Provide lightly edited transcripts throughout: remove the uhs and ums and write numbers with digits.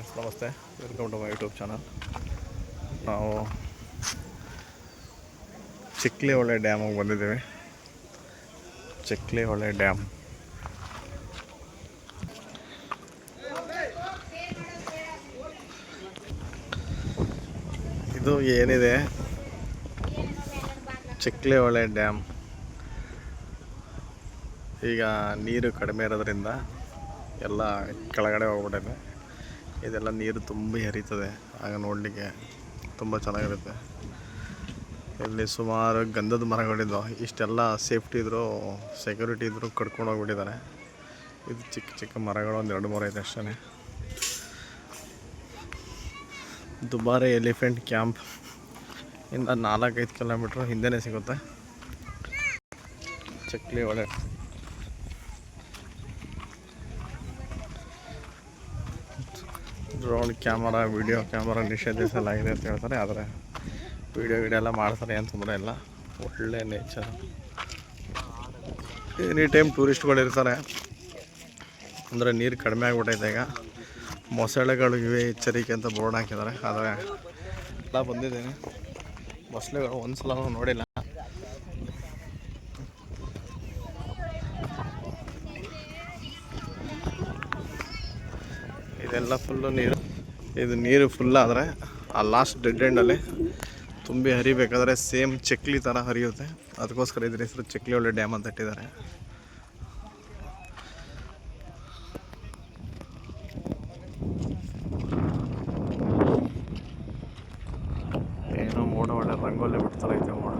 Friends ನಮಸ್ತೆ, welcome to my YouTube channel. ನಾವು ಚಿಕ್ಲಿಹೊಳೆ ಡ್ಯಾಮಿಗೆ ಬಂದಿದ್ದೀವಿ. ಚಿಕ್ಲಿಹೊಳೆ ಡ್ಯಾಮ್ ಇದು ಏನಿದೆ ಚಿಕ್ಲಿಹೊಳೆ ಡ್ಯಾಮ್. ಈಗ ನೀರು ಕಡಿಮೆ ಇರೋದ್ರಿಂದ ಎಲ್ಲ ಕೆಳಗಡೆ ಹೋಗ್ಬಿಟ್ಟಿದೆ. ಇದೆಲ್ಲ ನೀರು ತುಂಬಿ ಹರಿತದೆ, ಆಗ ನೋಡಲಿಕ್ಕೆ ತುಂಬ ಚೆನ್ನಾಗಿರುತ್ತೆ. ಇಲ್ಲಿ ಸುಮಾರು ಗಂಧದ ಮರಗಳಿದ್ದು, ಇಷ್ಟೆಲ್ಲ ಸೇಫ್ಟಿ ಇದ್ದರೂ ಸೆಕ್ಯೂರಿಟಿ ಇದ್ದರೂ ಕಡ್ಕೊಂಡು ಹೋಗ್ಬಿಟ್ಟಿದ್ದಾರೆ. ಇದು ಚಿಕ್ಕ ಚಿಕ್ಕ ಮರಗಳು, ಒಂದು 2-3 ಐತೆ ಅಷ್ಟೇ. ದುಬಾರೆ ಎಲಿಫೆಂಟ್ ಕ್ಯಾಂಪ್ ಇಂದ 4-5 ಕಿಲೋಮೀಟ್ರ್ ಹಿಂದೆನೇ ಸಿಗುತ್ತೆ ಚಿಕ್ಲಿಹೊಳೆ. ಡ್ರೋನ್ ಕ್ಯಾಮರಾ, ವಿಡಿಯೋ ಕ್ಯಾಮರಾ ನಿಷೇಧಿಸಲಾಗಿದೆ ಅಂತ ಹೇಳ್ತಾರೆ. ಆದರೆ ವಿಡಿಯೋ ಎಲ್ಲ ಮಾಡ್ತಾರೆ, ಏನು ತೊಂದರೆ ಇಲ್ಲ. ಒಳ್ಳೆ ನೇಚರ್. ಎನಿ ಟೈಮ್ ಟೂರಿಸ್ಟ್ಗಳು ಇರ್ತಾರೆ. ಅಂದರೆ ನೀರು ಕಡಿಮೆ ಆಗಿಬಿಟ್ಟೈತೆ. ಈಗ ಮೊಸಳೆಗಳು ಇವೆ, ಎಚ್ಚರಿಕೆ ಅಂತ ಬೋರ್ಡ್ ಹಾಕಿದ್ದಾರೆ. ಆದರೆ ಎಲ್ಲ ಬಂದಿದ್ದೀನಿ, ಮೊಸಳೆಗಳು ಒಂದು ಸಲ ನೋಡಿಲ್ಲ. ಇದೆಲ್ಲ ಫುಲ್ಲು ನೀರು. ಇದು ನೀರು ಫುಲ್ಲಾದರೆ ಆ ಲಾಸ್ಟ್ ಡೆಡ್ ಎಂಡಲ್ಲಿ ತುಂಬಿ ಹರಿಬೇಕಾದ್ರೆ ಸೇಮ್ ಚಕ್ಲಿ ಥರ ಹರಿಯುತ್ತೆ. ಅದಕ್ಕೋಸ್ಕರ ಇದ್ರ ಹೆಸರು ಚಿಕ್ಲಿಹೊಳೆ ಡ್ಯಾಮ್ ಅಂತ ಇಟ್ಟಿದ್ದಾರೆ. ಏನೋ ಮೋಡ ಒಳ್ಳೆ ರಂಗೋಲಿ ಬಿಡ್ತಾರೈತೆ ಮೋಡ.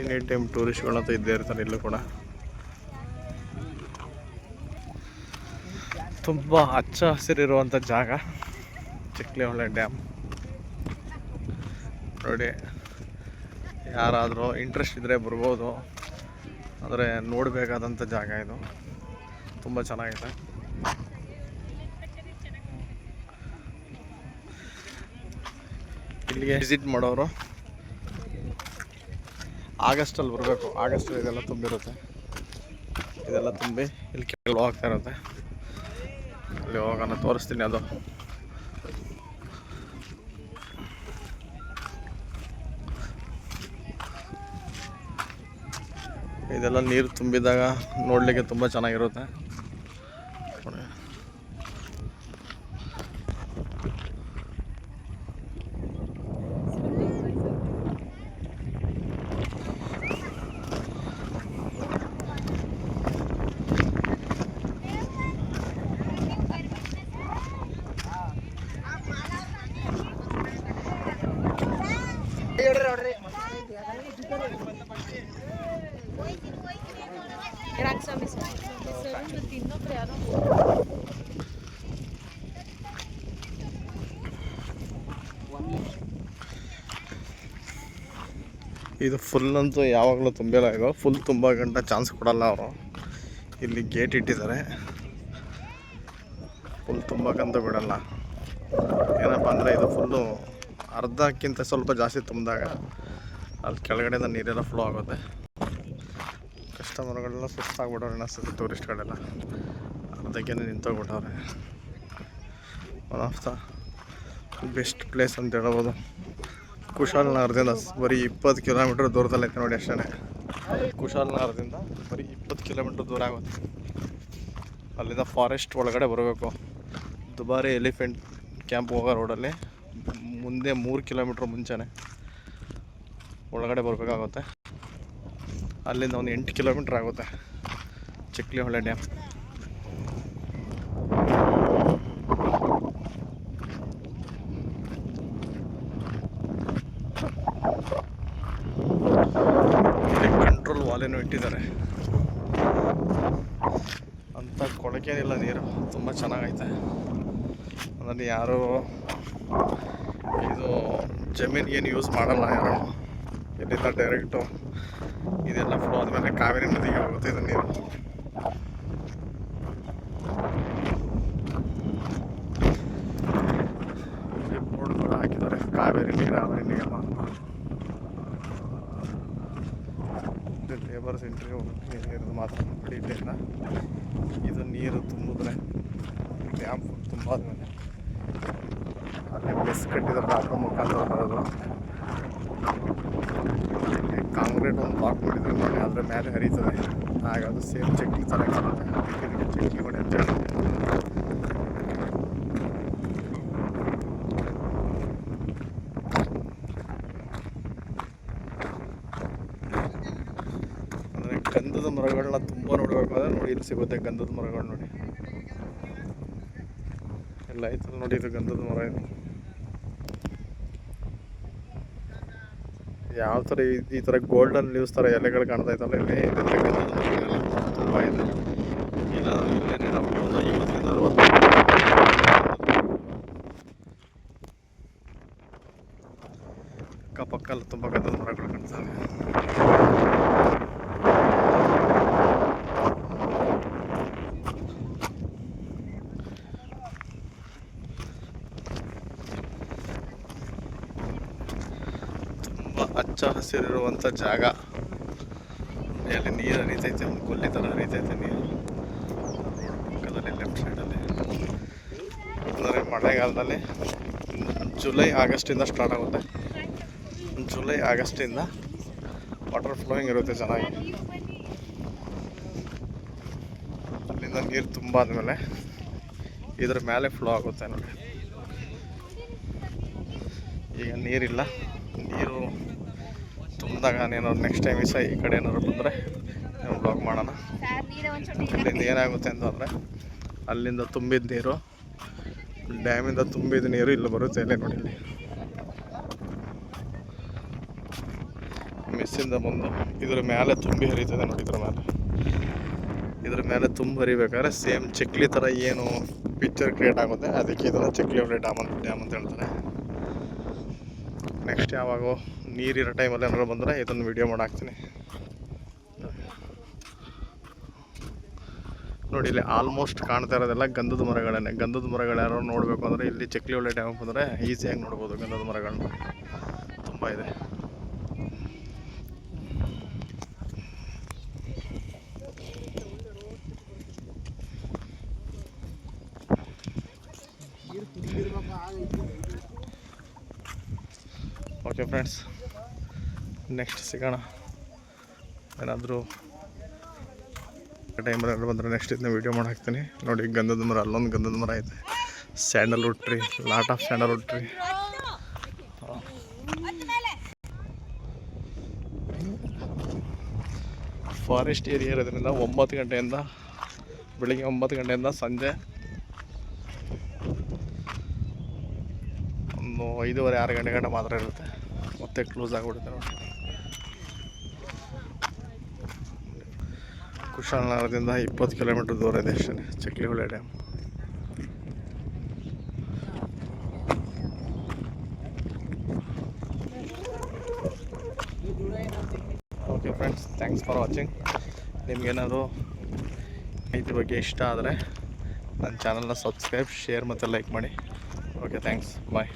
ಎನಿ ಟೈಮ್ ಟೂರಿಸ್ಟ್ಗಳಂತೂ ಇದ್ದೇ ಇರ್ತಾರೆ. ಇಲ್ಲೂ ಕೂಡ ತುಂಬ ಹಚ್ಚ ಹಸಿರಿರುವಂಥ ಜಾಗ ಚಿಕ್ಲಿಹೊಳೆ ಡ್ಯಾಮ್. ನೋಡಿ, ಯಾರಾದರೂ ಇಂಟ್ರೆಸ್ಟ್ ಇದ್ದರೆ ಬರ್ಬೋದು. ಆದರೆ ನೋಡಬೇಕಾದಂಥ ಜಾಗ ಇದು, ತುಂಬ ಚೆನ್ನಾಗಿದೆ. ಇಲ್ಲಿಗೆ ವಿಸಿಟ್ ಮಾಡೋರು ಆಗಸ್ಟಲ್ಲಿ ಬರಬೇಕು. ಆಗಸ್ಟಲ್ಲಿ ಇದೆಲ್ಲ ತುಂಬಿರುತ್ತೆ. ಇದೆಲ್ಲ ತುಂಬಿ ಇಲ್ಲಿ ಕೆಳಗೆ ಹೋಗ್ತಾ ಇರುತ್ತೆ. ಅಲ್ಲಿ ಹೋಗೋಣ, ತೋರಿಸ್ತೀನಿ. ಅದು ಇದೆಲ್ಲ ನೀರು ತುಂಬಿದಾಗ ನೋಡಲಿಕ್ಕೆ ತುಂಬ ಚೆನ್ನಾಗಿರುತ್ತೆ. ಇದು ಫುಲ್ ಅಂತೂ ಯಾವಾಗಲೂ ತುಂಬಿಲ್ಲ. ಇದು ಫುಲ್ ತುಂಬ ಗಂಟೆ ಚಾನ್ಸ್ ಕೊಡಲ್ಲ ಅವರು. ಇಲ್ಲಿ ಗೇಟ್ ಇಟ್ಟಿದ್ದಾರೆ, ಫುಲ್ ತುಂಬಕ್ಕಂತೂ ಬಿಡಲ್ಲ. ಏನಪ್ಪ ಅಂದರೆ ಇದು ಫುಲ್ಲು ಅರ್ಧಕ್ಕಿಂತ ಸ್ವಲ್ಪ ಜಾಸ್ತಿ ತುಂಬಿದಾಗ ಅಲ್ಲಿ ಕೆಳಗಡೆಯಿಂದ ನೀರೆಲ್ಲ ಫ್ಲೋ ಆಗುತ್ತೆ. ಕಸ್ಟಮರ್ಗಳೆಲ್ಲ ಸುಸ್ತಾಗ್ಬಿಟ್ಟವ್ರೆ ಅನ್ನಿಸ್ತದೆ. ಟೂರಿಸ್ಟ್ಗಳೆಲ್ಲ ಅರ್ಧಕ್ಕೆ ನಿಂತೋಗ್ಬಿಟ್ಟವ್ರೆ. One of the best place ಅಂತ ಹೇಳ್ಬೋದು. ಕುಶಾಲನಗರದಿಂದ ಬರೀ 20 ಕಿಲೋಮೀಟ್ರ್ ದೂರದಲ್ಲೈತೆ ನೋಡಿ ಅಷ್ಟೇ. ಕುಶಾಲನಗರದಿಂದ ಬರೀ 20 ಕಿಲೋಮೀಟ್ರ್ ದೂರ ಆಗುತ್ತೆ. ಅಲ್ಲಿಂದ ಫಾರೆಸ್ಟ್ ಒಳಗಡೆ ಬರಬೇಕು. ದುಬಾರೆ ಎಲಿಫೆಂಟ್ ಕ್ಯಾಂಪ್ ಹೋಗೋ ರೋಡಲ್ಲಿ ಮುಂದೆ 3 ಕಿಲೋಮೀಟ್ರ್ ಮುಂಚೆನೇ ಒಳಗಡೆ ಬರಬೇಕಾಗುತ್ತೆ. ಅಲ್ಲಿಂದ ಒಂದು 8 ಕಿಲೋಮೀಟ್ರ್ ಆಗುತ್ತೆ ಚಿಕ್ಲಿಹೊಳೆ ಡ್ಯಾಮ್. ಕಂಟ್ರೋಲ್ ವಾಲೇನೂ ಇಟ್ಟಿದ್ದಾರೆ ಅಂತ. ಕೊಳಕೇನಿಲ್ಲ, ನೀರು ತುಂಬ ಚೆನ್ನಾಗೈತೆ. ಅದರಲ್ಲಿ ಯಾರು ಇದು ಜಮೀನಿಗೇನು ಯೂಸ್ ಮಾಡಲ್ಲ ಯಾರು. ಇಲ್ಲಿಂದ ಡೈರೆಕ್ಟು ಇದೆಲ್ಲ ಫ್ಲೋ ಆದಮೇಲೆ ಕಾವೇರಿ ನದಿಗೆ ಹೋಗುತ್ತೆ ಇದು ನೀರು. ಕಾವೇರಿ ನೀರಾವರಿ ನಿಗಮ. ಲೇಬರ್ಸ್ ಎಂಟ್ರಿ ಇರೋದು ಮಾತ್ರ ಬಿಡಿಲ್ಲ. ಇದು ನೀರು ತುಂಬಿದ್ರೆ ಡ್ಯಾಮ್ ತುಂಬ ಆದಮೇಲೆ ಅಲ್ಲಿ ಮೆಸ್ ಕಟ್ಟಿದ್ರೆ ಅದ್ರ ಮುಖಾಂತರ ಬರೋದು. ಕಾಂಕ್ರೀಟ್ ಒಂದು ಬ್ಲಾಕ್ ಮಾಡಿದ್ರೆ ನೋಡಿ ಅದ್ರ ಮೇಲೆ ಹರಿತದೆ. ಆಗ ಅದು ಸೇಮ್ ಚಕ್ಲಿ ಥರ ಕಾಣುತ್ತೆ. ಅದಕ್ಕೆ ಚಕ್ಲಿ ಮಾಡಿ ಅಂತ ಹೇಳಿ ಅಂದರೆ ಗಂಧದ ಮರಗಳನ್ನ ತುಂಬ ನೋಡಬೇಕಾದ್ರೆ ನೋಡಿ ಇಲ್ಲಿ ಸಿಗುತ್ತೆ ಗಂಧದ ಮರಗಳು. ನೋಡಿ ಎಲ್ಲ ಆಯ್ತಲ್ಲ ನೋಡಿ, ಇದು ಗಂಧದ ಮರ. ಇದು ಯಾವ ಥರ ಈ ಥರ ಗೋಲ್ಡನ್ ಲೀವ್ಸ್ ಥರ ಎಲೆಗಳು ಕಾಣ್ತಾ ಇತ್ತಲ್ಲ ಇಲ್ಲಿ, ಇದೆಲ್ಲ ಗಂಧದ ಮರಗಳೆಲ್ಲ ತುಂಬ ಇದೆ. ಇಲ್ಲ ಇಲ್ಲೇ ನಮಗೆ ಒಂದು 50-60 ಅಕ್ಕಪಕ್ಕ ಎಲ್ಲ ತುಂಬ ಗಂಧದ ಮರಗಳು ಕಾಣ್ತವೆ. ಹಚ್ಚ ಹಸಿರಿರುವಂಥ ಜಾಗ. ಅಲ್ಲಿ ನೀರು ಹರಿತೈತೆ, ಒಂದು ಕೊಲ್ಲಿ ಥರ ಹರಿತೈತೆ ನೀರು ರೋಡ್ ಪಕ್ಕದಲ್ಲಿ ಲೆಫ್ಟ್ ಸೈಡಲ್ಲಿ. ಅಂದರೆ ಮಳೆಗಾಲದಲ್ಲಿ ಜುಲೈ ಆಗಸ್ಟಿಂದ ಸ್ಟಾರ್ಟ್ ಆಗುತ್ತೆ. ಜುಲೈ ಆಗಸ್ಟಿಂದ ವಾಟರ್ ಫ್ಲೋಯಿಂಗ್ ಇರುತ್ತೆ ಚೆನ್ನಾಗಿ. ಅಲ್ಲಿಂದ ನೀರು ತುಂಬ ಆದಮೇಲೆ ಇದ್ರ ಮೇಲೆ ಫ್ಲೋ ಆಗುತ್ತೆ ನೋಡಿ. ಈಗ ನೀರಿಲ್ಲ, ನೀರು ತುಂಬಿದಾಗ ಏನಾದ್ರು ನೆಕ್ಸ್ಟ್ ಟೈಮ್ ಈ ಕಡೆ ಏನಾದ್ರು ಬಂದರೆ ನಾವು ಬ್ಲಾಗ್ ಮಾಡೋಣ. ಇಲ್ಲಿಂದ ಏನಾಗುತ್ತೆ ಅಂತಂದರೆ ಅಲ್ಲಿಂದ ತುಂಬಿದ ನೀರು, ಡ್ಯಾಮಿಂದ ತುಂಬಿದ ನೀರು ಇಲ್ಲಿ ಬರುತ್ತೆ. ಇಲ್ಲೇ ನೋಡಿ, ಇಲ್ಲಿ ಮಿಸ್ಸಿಂದ ಬಂದು ಇದ್ರ ಮೇಲೆ ತುಂಬಿ ಹರಿತದೆ ನೋಡಿ. ಇದ್ರ ಮೇಲೆ ತುಂಬಿ ಹರಿಬೇಕಾದ್ರೆ ಸೇಮ್ ಚಕ್ಲಿ ಥರ ಏನು ಪಿಕ್ಚರ್ ಕ್ರಿಯೇಟ್ ಆಗುತ್ತೆ. ಅದಕ್ಕೆ ಇದನ್ನು ಚಕ್ಲಿ ಹೊಳೆ ಡ್ಯಾಮ್ ಅಂತ ಹೇಳ್ತಾರೆ. ನೆಕ್ಸ್ಟ್ ಯಾವಾಗ ನೀರಿರೋ ಟೈಮಲ್ಲಿ ಏನಾದ್ರು ಬಂದರೆ ಇದನ್ನು ವಿಡಿಯೋ ಮಾಡಾಕ್ತೀನಿ ನೋಡಿ. ಇಲ್ಲಿ ಆಲ್ಮೋಸ್ಟ್ ಕಾಣ್ತಾ ಇರೋದೆಲ್ಲ ಗಂಧದ ಮರಗಳೇ. ಗಂಧದ ಮರಗಳು ಯಾರು ನೋಡಬೇಕು ಅಂದರೆ ಇಲ್ಲಿ ಚಕ್ಲಿ ಹೊಳೆ ಡ್ಯಾಮ್ ಬಂದರೆ ಈಸಿಯಾಗಿ ನೋಡ್ಬೋದು. ಗಂಧದ ಮರಗಳನ್ನ ತುಂಬ ಇದೆ. ಓಕೆ ಫ್ರೆಂಡ್ಸ್, ನೆಕ್ಸ್ಟ್ ಸಿಗೋಣ. ಏನಾದರೂ ಟೈಮಲ್ಲಿ ಬಂದರೆ ನೆಕ್ಸ್ಟ್ ಇದನ್ನ ವೀಡಿಯೋ ಮಾಡಿ ಹಾಕ್ತೀನಿ ನೋಡಿ. ಗಂಧದ ಮರ, ಅಲ್ಲೊಂದು ಗಂಧದ ಮರ ಐತೆ. Sandalwood tree, lot of Sandalwood tree. Forest area ಇರೋದ್ರಿಂದ 9 ಗಂಟೆಯಿಂದ ಬೆಳಿಗ್ಗೆ 9 ಗಂಟೆಯಿಂದ ಸಂಜೆ ಒಂದು 5:30-6 ಗಂಟೆ ಮಾತ್ರ ಇರುತ್ತೆ. ಮತ್ತೆ ಕ್ಲೋಸ್ ಆಗಿಬಿಡುತ್ತೆ ನೋಡಿ. ಕುಶಾಲನಗರದಿಂದ 20 ಕಿಲೋಮೀಟರ್ ದೂರ ಇದೆ ಅಷ್ಟೇ Chiklihole dam. Okay friends, thanks for watching. ನಿಮಗೇನಾದ್ರು ಮಾಹಿತಿ ಬಗ್ಗೆ ಇಷ್ಟ ಆದರೆ ನನ್ನ ಚಾನಲ್ನ ಸಬ್ಸ್ಕ್ರೈಬ್, ಶೇರ್ ಮತ್ತು ಲೈಕ್ ಮಾಡಿ. ಓಕೆ, ಥ್ಯಾಂಕ್ಸ್, ಬಾಯ್.